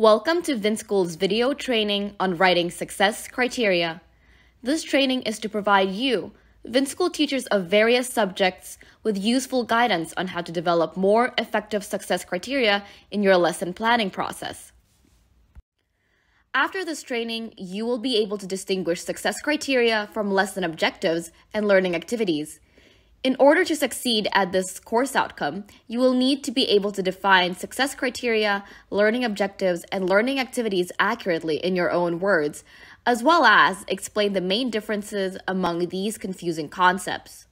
Welcome to VinSchool's video training on writing success criteria. This training is to provide you, VinSchool teachers of various subjects, with useful guidance on how to develop more effective success criteria in your lesson planning process. After this training, you will be able to distinguish success criteria from lesson objectives and learning activities. In order to succeed at this course outcome, you will need to be able to define success criteria, learning objectives, and learning activities accurately in your own words, as well as explain the main differences among these confusing concepts.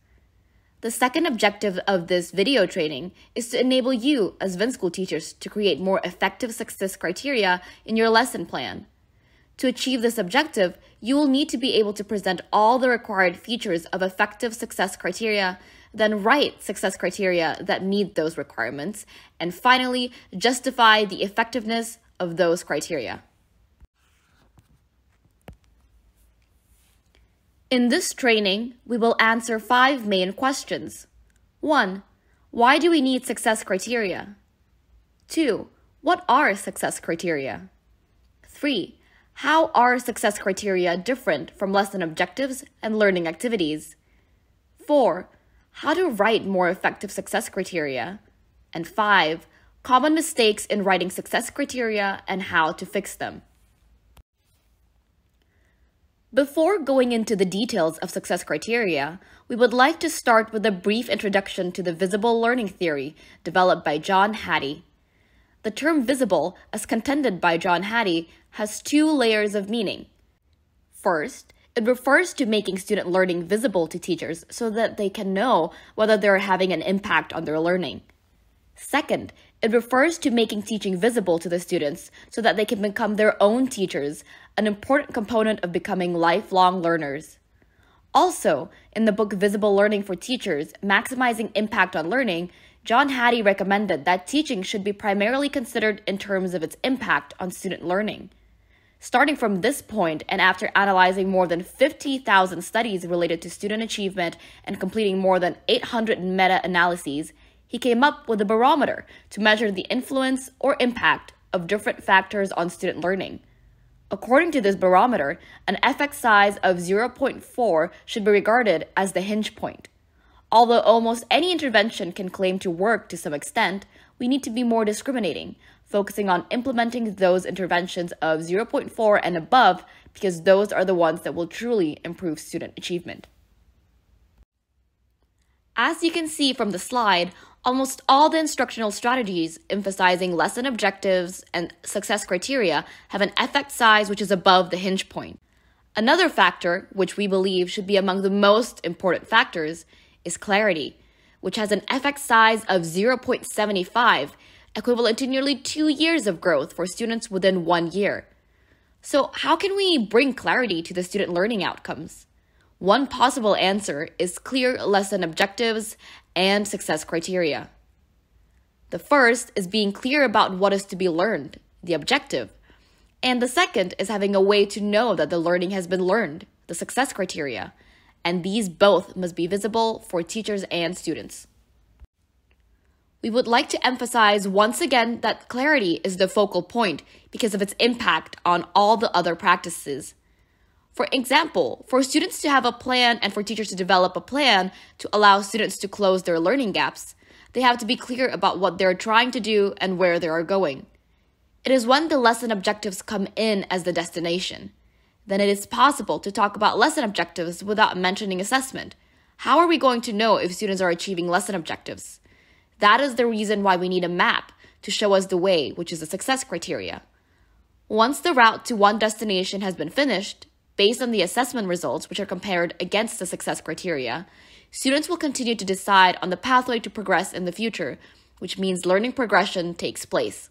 The second objective of this video training is to enable you as VinSchool teachers to create more effective success criteria in your lesson plan. To achieve this objective, you will need to be able to present all the required features of effective success criteria, then write success criteria that meet those requirements, and finally, justify the effectiveness of those criteria. In this training, we will answer 5 main questions. 1. Why do we need success criteria? 2. What are success criteria? 3. How are success criteria different from lesson objectives and learning activities? 4. How to write more effective success criteria? And 5. Common mistakes in writing success criteria and how to fix them. Before going into the details of success criteria, we would like to start with a brief introduction to the visible learning theory developed by John Hattie. The term visible, as contended by John Hattie, has 2 layers of meaning. First, it refers to making student learning visible to teachers so that they can know whether they're having an impact on their learning. Second, it refers to making teaching visible to the students so that they can become their own teachers, an important component of becoming lifelong learners. Also, in the book Visible Learning for Teachers, Maximizing Impact on Learning, John Hattie recommended that teaching should be primarily considered in terms of its impact on student learning. Starting from this point, and after analyzing more than 50,000 studies related to student achievement and completing more than 800 meta-analyses, he came up with a barometer to measure the influence or impact of different factors on student learning. According to this barometer, an effect size of 0.4 should be regarded as the hinge point. Although almost any intervention can claim to work to some extent, we need to be more discriminating, focusing on implementing those interventions of 0.4 and above because those are the ones that will truly improve student achievement. As you can see from the slide, almost all the instructional strategies emphasizing lesson objectives and success criteria have an effect size which is above the hinge point. Another factor, which we believe should be among the most important factors, is clarity, which has an effect size of 0.75, equivalent to nearly 2 years of growth for students within 1 year. So how can we bring clarity to the student learning outcomes? One possible answer is clear lesson objectives and success criteria. The first is being clear about what is to be learned, the objective. And the second is having a way to know that the learning has been learned, the success criteria. And these both must be visible for teachers and students. We would like to emphasize once again that clarity is the focal point because of its impact on all the other practices. For example, for students to have a plan and for teachers to develop a plan to allow students to close their learning gaps, they have to be clear about what they're trying to do and where they are going. It is when the lesson objectives come in as the destination. Then it is possible to talk about lesson objectives without mentioning assessment. How are we going to know if students are achieving lesson objectives? That is the reason why we need a map to show us the way, which is the success criteria. Once the route to one destination has been finished, based on the assessment results which are compared against the success criteria, students will continue to decide on the pathway to progress in the future, which means learning progression takes place.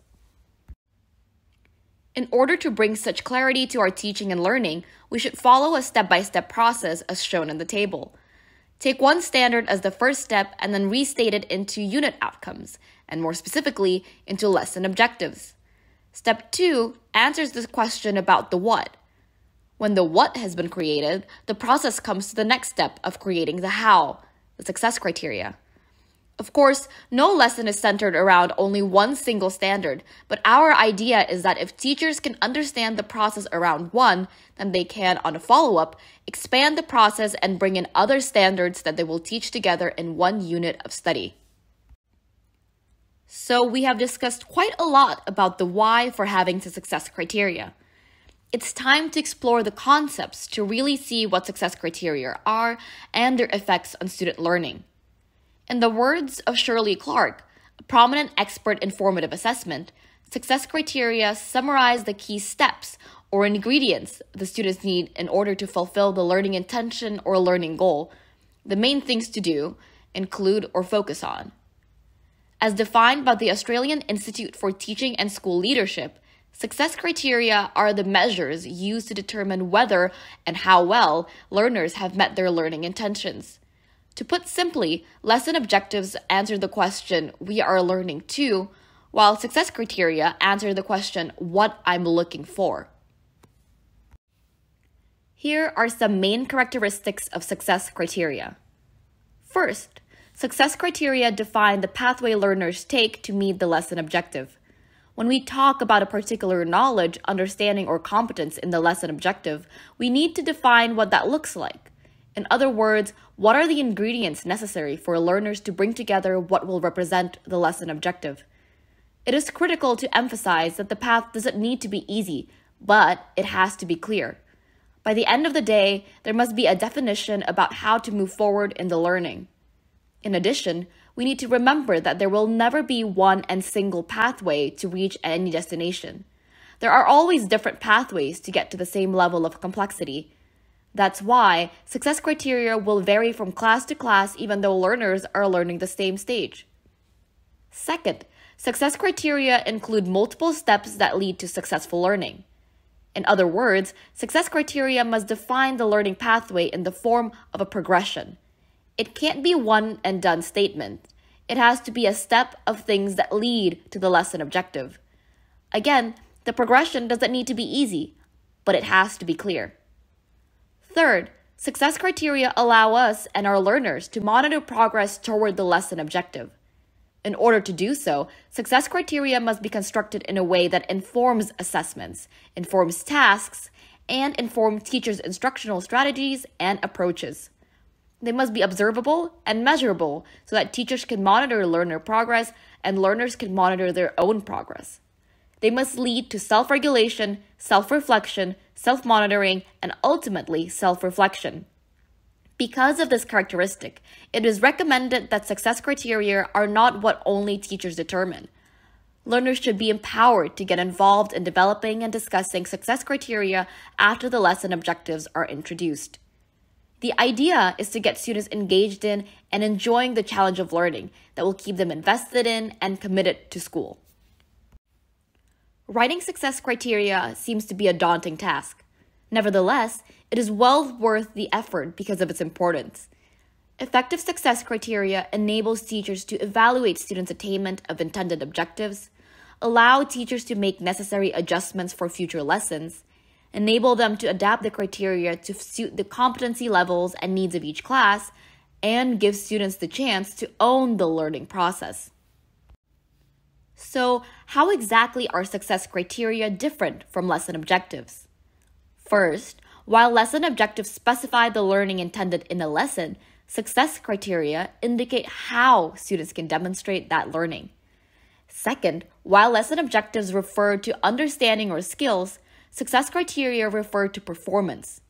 In order to bring such clarity to our teaching and learning, we should follow a step-by-step process as shown in the table. Take one standard as the first step and then restate it into unit outcomes, and more specifically, into lesson objectives. Step 2 answers this question about the what. When the what has been created, the process comes to the next step of creating the how, the success criteria. Of course, no lesson is centered around only one single standard, but our idea is that if teachers can understand the process around one, then they can, on a follow-up, expand the process and bring in other standards that they will teach together in one unit of study. So we have discussed quite a lot about the why for having the success criteria. It's time to explore the concepts to really see what success criteria are and their effects on student learning. In the words of Shirley Clark, a prominent expert in formative assessment, success criteria summarize the key steps or ingredients the students need in order to fulfill the learning intention or learning goal. The main things to do, include, or focus on. As defined by the Australian Institute for Teaching and School Leadership, success criteria are the measures used to determine whether and how well learners have met their learning intentions. To put simply, lesson objectives answer the question, we are learning to, while success criteria answer the question, what I'm looking for. Here are some main characteristics of success criteria. First, success criteria define the pathway learners take to meet the lesson objective. When we talk about a particular knowledge, understanding, or competence in the lesson objective, we need to define what that looks like. In other words, what are the ingredients necessary for learners to bring together what will represent the lesson objective? It is critical to emphasize that the path doesn't need to be easy, but it has to be clear. By the end of the day, there must be a definition about how to move forward in the learning. In addition, we need to remember that there will never be one and single pathway to reach any destination. There are always different pathways to get to the same level of complexity. That's why success criteria will vary from class to class even though learners are learning the same stage. Second, success criteria include multiple steps that lead to successful learning. In other words, success criteria must define the learning pathway in the form of a progression. It can't be one and done statement. It has to be a step of things that lead to the lesson objective. Again, the progression doesn't need to be easy, but it has to be clear. Third, success criteria allow us and our learners to monitor progress toward the lesson objective. In order to do so, success criteria must be constructed in a way that informs assessments, informs tasks, and informs teachers' instructional strategies and approaches. They must be observable and measurable so that teachers can monitor learner progress and learners can monitor their own progress. They must lead to self-regulation, self-reflection, self-monitoring, and ultimately self-reflection. Because of this characteristic, it is recommended that success criteria are not what only teachers determine. Learners should be empowered to get involved in developing and discussing success criteria after the lesson objectives are introduced. The idea is to get students engaged in and enjoying the challenge of learning that will keep them invested in and committed to school. Writing success criteria seems to be a daunting task. Nevertheless, it is well worth the effort because of its importance. Effective success criteria enables teachers to evaluate students' attainment of intended objectives, allow teachers to make necessary adjustments for future lessons, enable them to adapt the criteria to suit the competency levels and needs of each class, and give students the chance to own the learning process. So, how exactly are success criteria different from lesson objectives? First, while lesson objectives specify the learning intended in a lesson, success criteria indicate how students can demonstrate that learning. Second, while lesson objectives refer to understanding or skills, success criteria refer to performance.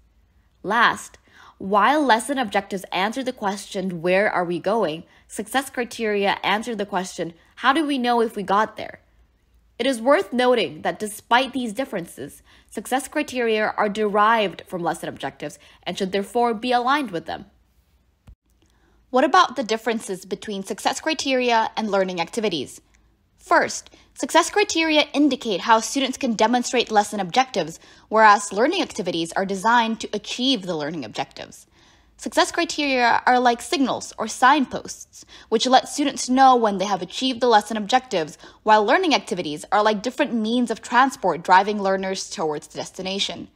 Last, while lesson objectives answer the question, where are we going? Success criteria answer the question, how do we know if we got there? It is worth noting that despite these differences, success criteria are derived from lesson objectives and should therefore be aligned with them. What about the differences between success criteria and learning activities? First, success criteria indicate how students can demonstrate lesson objectives, whereas learning activities are designed to achieve the learning objectives. Success criteria are like signals or signposts, which let students know when they have achieved the lesson objectives, while learning activities are like different means of transport driving learners towards the destination.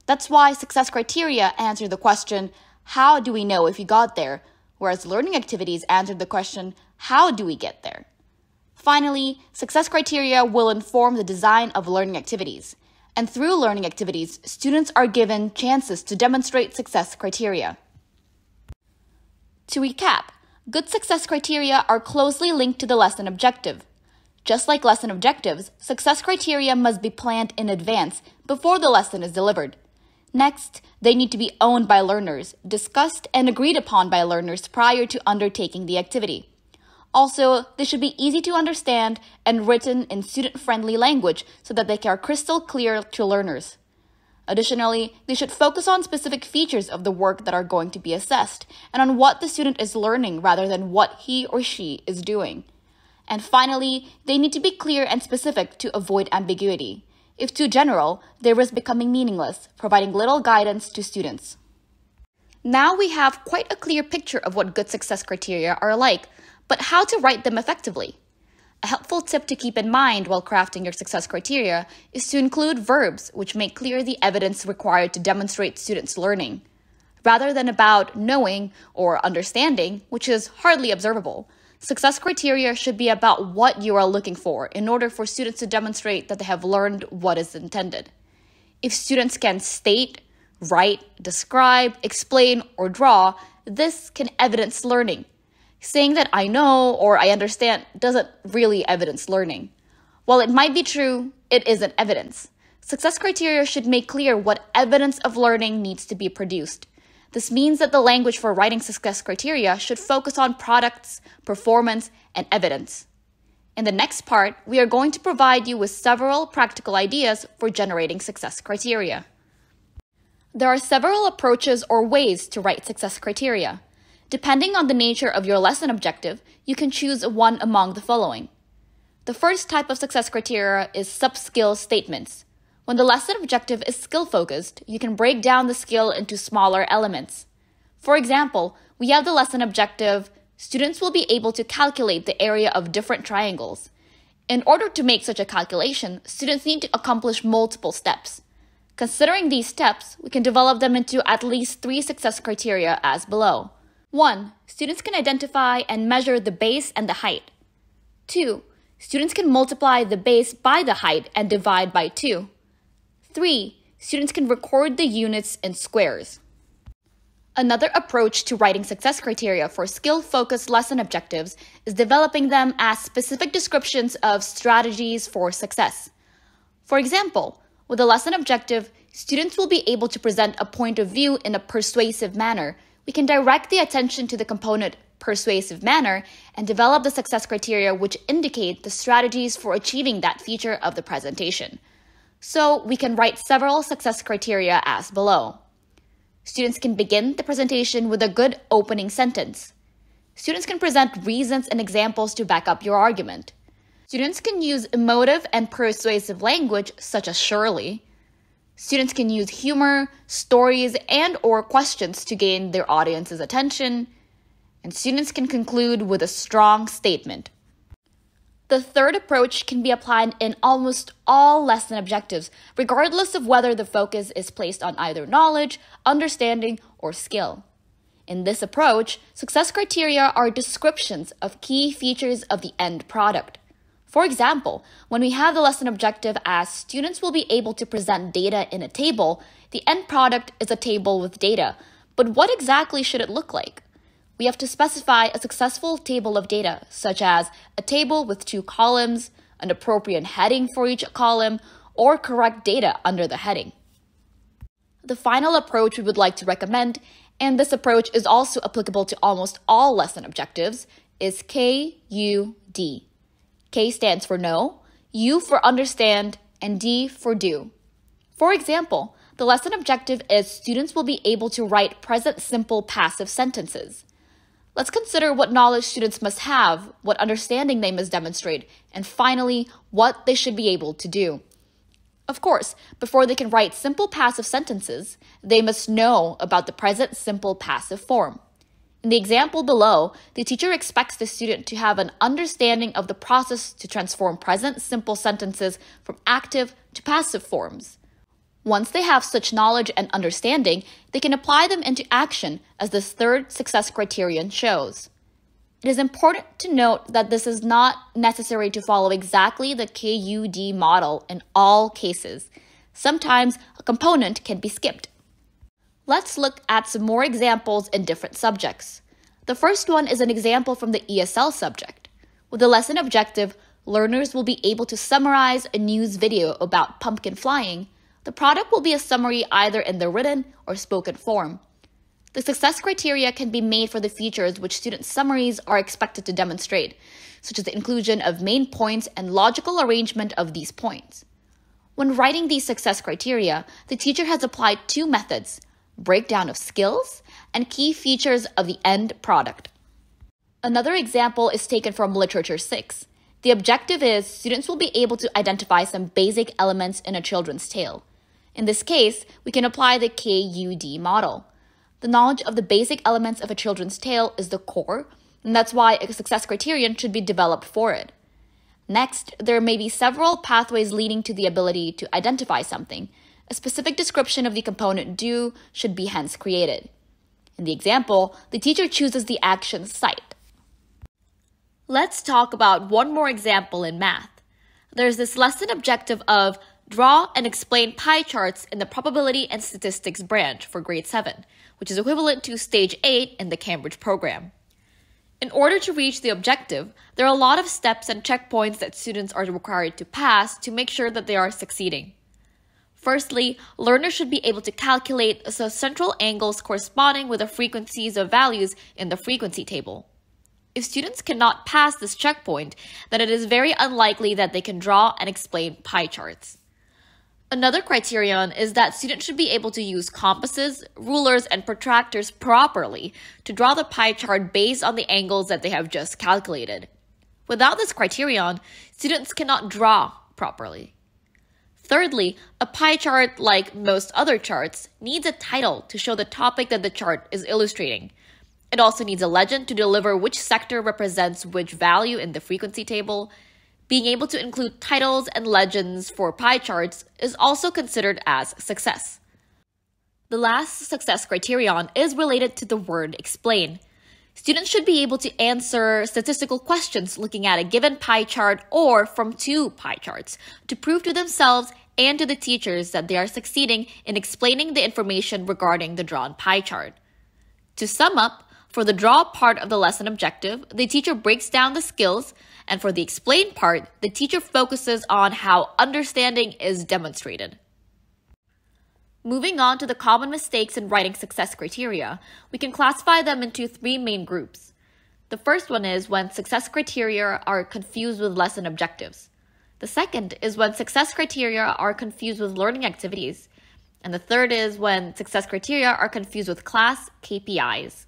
That's why success criteria answer the question, how do we know if you got there? Whereas learning activities answer the question, How do we get there? Finally, success criteria will inform the design of learning activities. And through learning activities, students are given chances to demonstrate success criteria. To recap, good success criteria are closely linked to the lesson objective. Just like lesson objectives, success criteria must be planned in advance before the lesson is delivered. Next, they need to be owned by learners, discussed and agreed upon by learners prior to undertaking the activity. Also, they should be easy to understand and written in student-friendly language so that they are crystal clear to learners. Additionally, they should focus on specific features of the work that are going to be assessed and on what the student is learning rather than what he or she is doing. And finally, they need to be clear and specific to avoid ambiguity. If too general, they risk becoming meaningless, providing little guidance to students. Now we have quite a clear picture of what good success criteria are like, but how to write them effectively. A helpful tip to keep in mind while crafting your success criteria is to include verbs which make clear the evidence required to demonstrate students' learning, rather than about knowing or understanding, which is hardly observable. Success criteria should be about what you are looking for in order for students to demonstrate that they have learned what is intended. If students can state, write, describe, explain, or draw, this can evidence learning. Saying that I know or I understand doesn't really evidence learning. While it might be true, it isn't evidence. Success criteria should make clear what evidence of learning needs to be produced. This means that the language for writing success criteria should focus on products, performance, and evidence. In the next part, we are going to provide you with several practical ideas for generating success criteria. There are several approaches or ways to write success criteria. Depending on the nature of your lesson objective, you can choose one among the following. The first type of success criteria is sub-skill statements. When the lesson objective is skill-focused, you can break down the skill into smaller elements. For example, we have the lesson objective, students will be able to calculate the area of different triangles. In order to make such a calculation, students need to accomplish multiple steps. Considering these steps, we can develop them into at least 3 success criteria as below. 1. Students can identify and measure the base and the height. 2. Students can multiply the base by the height and divide by 2. 3. Students can record the units in squares. Another approach to writing success criteria for skill-focused lesson objectives is developing them as specific descriptions of strategies for success. For example, with a lesson objective, students will be able to present a point of view in a persuasive manner. We can direct the attention to the component persuasive manner and develop the success criteria which indicate the strategies for achieving that feature of the presentation. So we can write several success criteria as below. Students can begin the presentation with a good opening sentence. Students can present reasons and examples to back up your argument. Students can use emotive and persuasive language such as surely. Students can use humor, stories, and/or questions to gain their audience's attention. And students can conclude with a strong statement. The third approach can be applied in almost all lesson objectives, regardless of whether the focus is placed on either knowledge, understanding, or skill. In this approach, success criteria are descriptions of key features of the end product. For example, when we have the lesson objective as students will be able to present data in a table, the end product is a table with data. But what exactly should it look like? We have to specify a successful table of data, such as a table with 2 columns, an appropriate heading for each column, or correct data under the heading. The final approach we would like to recommend, and this approach is also applicable to almost all lesson objectives, is KUD. K stands for know, U for understand, and D for do. For example, the lesson objective is students will be able to write present simple passive sentences. Let's consider what knowledge students must have, what understanding they must demonstrate, and finally, what they should be able to do. Of course, before they can write simple passive sentences, they must know about the present simple passive form. In the example below, the teacher expects the student to have an understanding of the process to transform present simple sentences from active to passive forms. Once they have such knowledge and understanding, they can apply them into action, as this third success criterion shows. It is important to note that this is not necessary to follow exactly the KUD model in all cases. Sometimes a component can be skipped. Let's look at some more examples in different subjects. The first one is an example from the ESL subject. With the lesson objective, learners will be able to summarize a news video about pumpkin flying. The product will be a summary either in the written or spoken form. The success criteria can be made for the features which student summaries are expected to demonstrate, such as the inclusion of main points and logical arrangement of these points. When writing these success criteria, the teacher has applied two methods: breakdown of skills and key features of the end product. Another example is taken from Literature 6. The objective is students will be able to identify some basic elements in a children's tale. In this case, we can apply the KUD model. The knowledge of the basic elements of a children's tale is the core, and that's why a success criterion should be developed for it. Next, there may be several pathways leading to the ability to identify something. A specific description of the component do should be hence created. In the example, the teacher chooses the action site. Let's talk about one more example in math. There's this lesson objective of draw and explain pie charts in the probability and statistics branch for grade 7, which is equivalent to stage 8 in the Cambridge program. In order to reach the objective, there are a lot of steps and checkpoints that students are required to pass to make sure that they are succeeding. Firstly, learners should be able to calculate the central angles corresponding with the frequencies of values in the frequency table. If students cannot pass this checkpoint, then it is very unlikely that they can draw and explain pie charts. Another criterion is that students should be able to use compasses, rulers, and protractors properly to draw the pie chart based on the angles that they have just calculated. Without this criterion, students cannot draw properly. Thirdly, a pie chart, like most other charts, needs a title to show the topic that the chart is illustrating. It also needs a legend to deliver which sector represents which value in the frequency table. Being able to include titles and legends for pie charts is also considered as success. The last success criterion is related to the word explain. Students should be able to answer statistical questions looking at a given pie chart or from two pie charts to prove to themselves and to the teachers that they are succeeding in explaining the information regarding the drawn pie chart. To sum up, for the draw part of the lesson objective, the teacher breaks down the skills, and for the explain part, the teacher focuses on how understanding is demonstrated. Moving on to the common mistakes in writing success criteria, we can classify them into three main groups. The first one is when success criteria are confused with lesson objectives. The second is when success criteria are confused with learning activities. And the third is when success criteria are confused with class KPIs.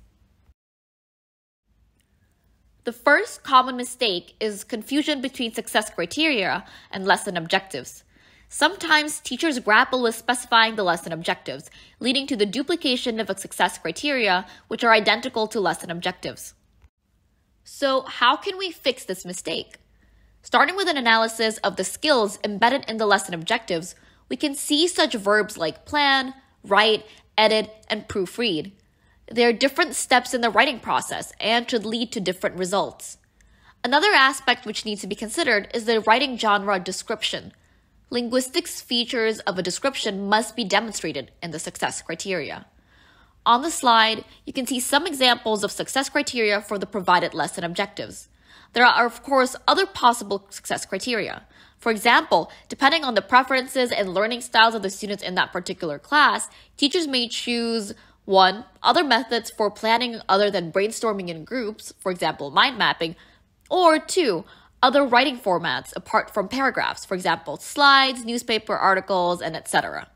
The first common mistake is confusion between success criteria and lesson objectives. Sometimes teachers grapple with specifying the lesson objectives, leading to the duplication of a success criteria which are identical to lesson objectives. So how can we fix this mistake? Starting with an analysis of the skills embedded in the lesson objectives, we can see such verbs like plan, write, edit, and proofread. There are different steps in the writing process and should lead to different results. Another aspect which needs to be considered is the writing genre description. Linguistics features of a description must be demonstrated in the success criteria. On the slide, you can see some examples of success criteria for the provided lesson objectives. There are, of course, other possible success criteria. For example, depending on the preferences and learning styles of the students in that particular class, teachers may choose 1. Other methods for planning other than brainstorming in groups, for example, mind mapping, or 2. Other writing formats apart from paragraphs, for example, slides, newspaper articles, and etc.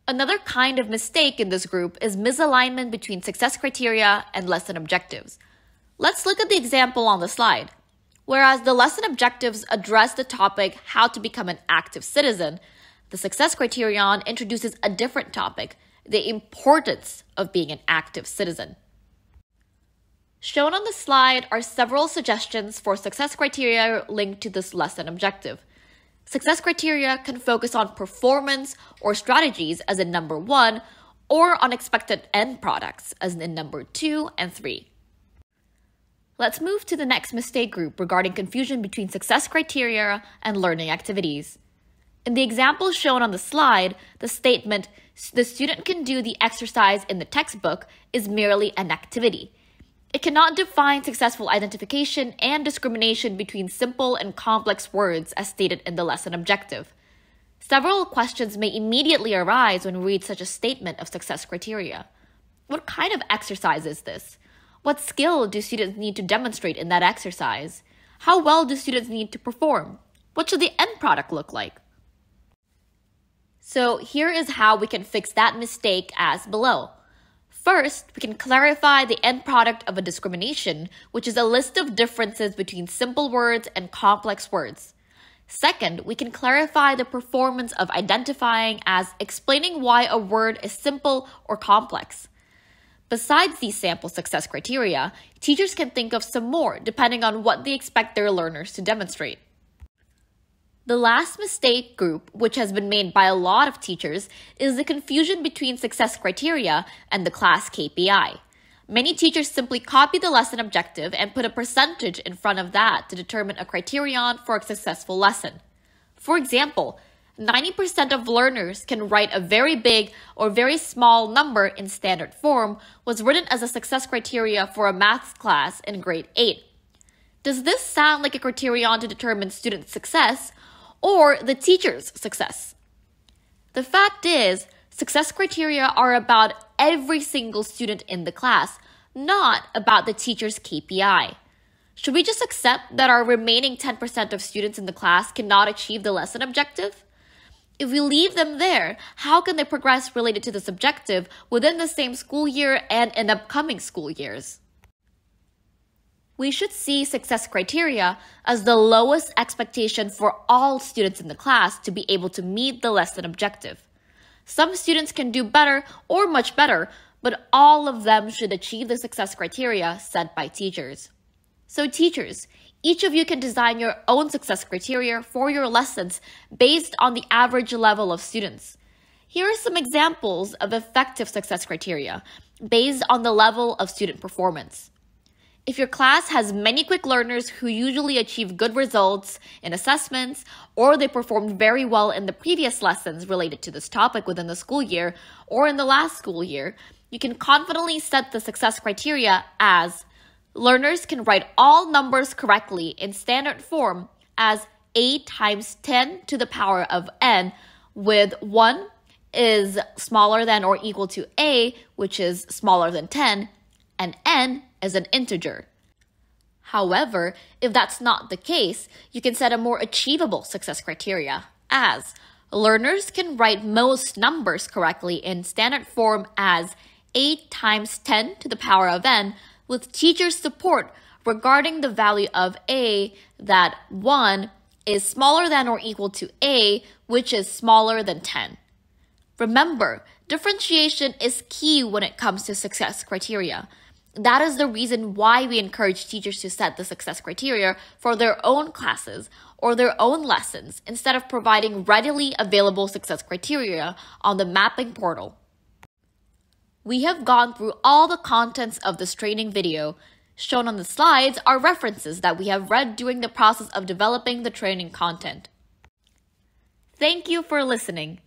Another kind of mistake in this group is misalignment between success criteria and lesson objectives. Let's look at the example on the slide. Whereas the lesson objectives address the topic how to become an active citizen, the success criterion introduces a different topic, the importance of being an active citizen. Shown on the slide are several suggestions for success criteria linked to this lesson objective. Success criteria can focus on performance or strategies as in number 1, or on expected end products as in number 2 and 3. Let's move to the next mistake group regarding confusion between success criteria and learning activities. In the example shown on the slide, the statement, "The student can do the exercise in the textbook," is merely an activity. It cannot define successful identification and discrimination between simple and complex words as stated in the lesson objective. Several questions may immediately arise when we read such a statement of success criteria. What kind of exercise is this? What skill do students need to demonstrate in that exercise? How well do students need to perform? What should the end product look like? So here is how we can fix that mistake as below. First, we can clarify the end product of a discrimination, which is a list of differences between simple words and complex words. Second, we can clarify the performance of identifying as explaining why a word is simple or complex. Besides these sample success criteria, teachers can think of some more depending on what they expect their learners to demonstrate. The last mistake group, which has been made by a lot of teachers, is the confusion between success criteria and the class KPI. Many teachers simply copy the lesson objective and put a percentage in front of that to determine a criterion for a successful lesson. For example, 90% of learners can write a very big or very small number in standard form was written as a success criteria for a maths class in grade 8. Does this sound like a criterion to determine student success or the teacher's success? The fact is, success criteria are about every single student in the class, not about the teacher's KPI. Should we just accept that our remaining 10% of students in the class cannot achieve the lesson objective? If we leave them there, how can they progress related to this objective within the same school year and in upcoming school years? We should see success criteria as the lowest expectation for all students in the class to be able to meet the lesson objective. Some students can do better or much better, but all of them should achieve the success criteria set by teachers. So teachers, each of you can design your own success criteria for your lessons based on the average level of students. Here are some examples of effective success criteria based on the level of student performance. If your class has many quick learners who usually achieve good results in assessments, or they performed very well in the previous lessons related to this topic within the school year or in the last school year, you can confidently set the success criteria as learners can write all numbers correctly in standard form as 8 times 10 to the power of n, with 1 is smaller than or equal to a, which is smaller than 10, and n is an integer. However, if that's not the case, you can set a more achievable success criteria as learners can write most numbers correctly in standard form as 8 times 10 to the power of n, with teachers' support regarding the value of a, that 1 is smaller than or equal to a, which is smaller than 10. Remember, differentiation is key when it comes to success criteria. That is the reason why we encourage teachers to set the success criteria for their own classes or their own lessons instead of providing readily available success criteria on the mapping portal. We have gone through all the contents of this training video. Shown on the slides are references that we have read during the process of developing the training content. Thank you for listening.